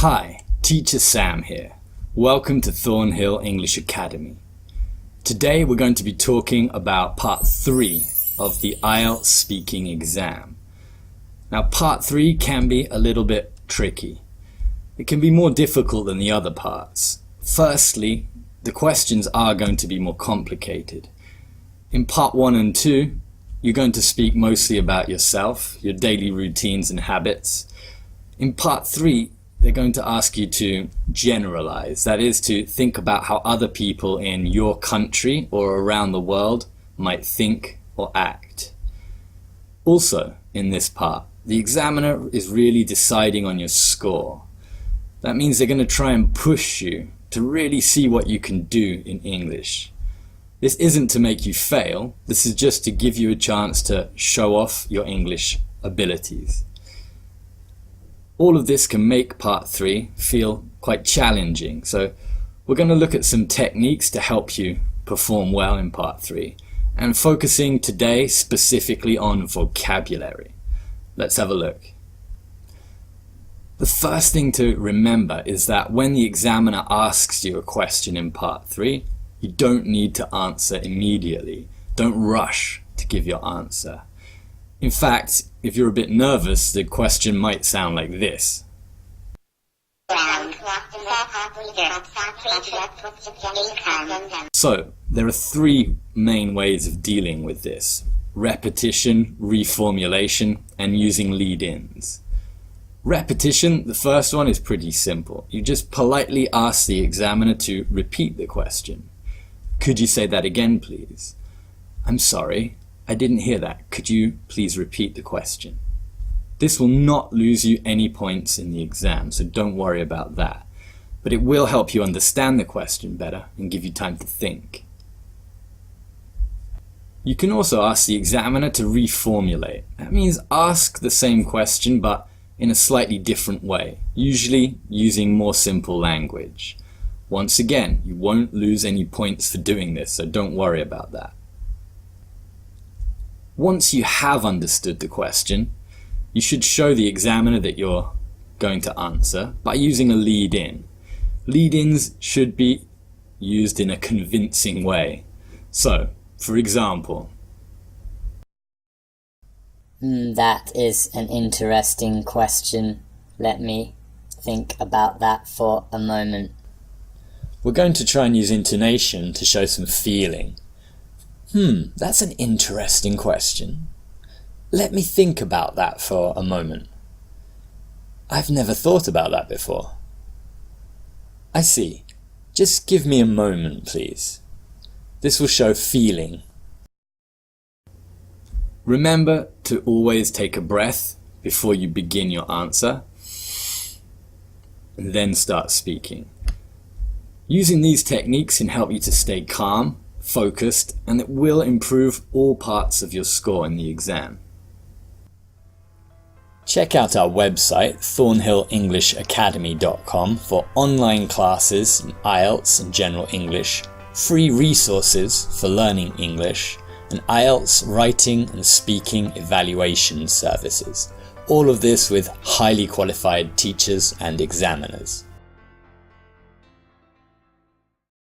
Hi, Teacher Sam here. Welcome to Thornhill English Academy. Today we're going to be talking about part 3 of the IELTS speaking exam. Now part 3 can be a little bit tricky. It can be more difficult than the other parts. Firstly, the questions are going to be more complicated. In part 1 and 2, you're going to speak mostly about yourself, your daily routines and habits. In part 3, they're going to ask you to generalize, that is to think about how other people in your country or around the world might think or act. Also, in this part, the examiner is really deciding on your score. That means they're going to try and push you to really see what you can do in English. This isn't to make you fail, this is just to give you a chance to show off your English abilities. All of this can make part 3 feel quite challenging, so we're going to look at some techniques to help you perform well in part 3 and focusing today specifically on vocabulary. Let's have a look. The first thing to remember is that when the examiner asks you a question in part 3, you don't need to answer immediately. Don't rush to give your answer. In fact, if you're a bit nervous, the question might sound like this. So, there are 3 main ways of dealing with this: repetition, reformulation, and using lead-ins. Repetition, the first one, is pretty simple. You just politely ask the examiner to repeat the question. Could you say that again, please? I'm sorry, I didn't hear that. Could you please repeat the question? This will not lose you any points in the exam, so don't worry about that. But it will help you understand the question better and give you time to think. You can also ask the examiner to reformulate. That means ask the same question but in a slightly different way, usually using more simple language. Once again, you won't lose any points for doing this, so don't worry about that. Once you have understood the question, you should show the examiner that you're going to answer by using a lead-in. Lead-ins should be used in a convincing way. So, for example, That is an interesting question. Let me think about that for a moment. We're going to try and use intonation to show some feeling. That's an interesting question. Let me think about that for a moment. I've never thought about that before. I see. Just give me a moment, please. This will show feeling. Remember to always take a breath before you begin your answer, and then start speaking. Using these techniques can help you to stay calm, focused, and it will improve all parts of your score in the exam. Check out our website thornhillenglishabacademy.com for online classes in IELTS and General English, free resources for learning English, and IELTS writing and speaking evaluation services. All of this with highly qualified teachers and examiners.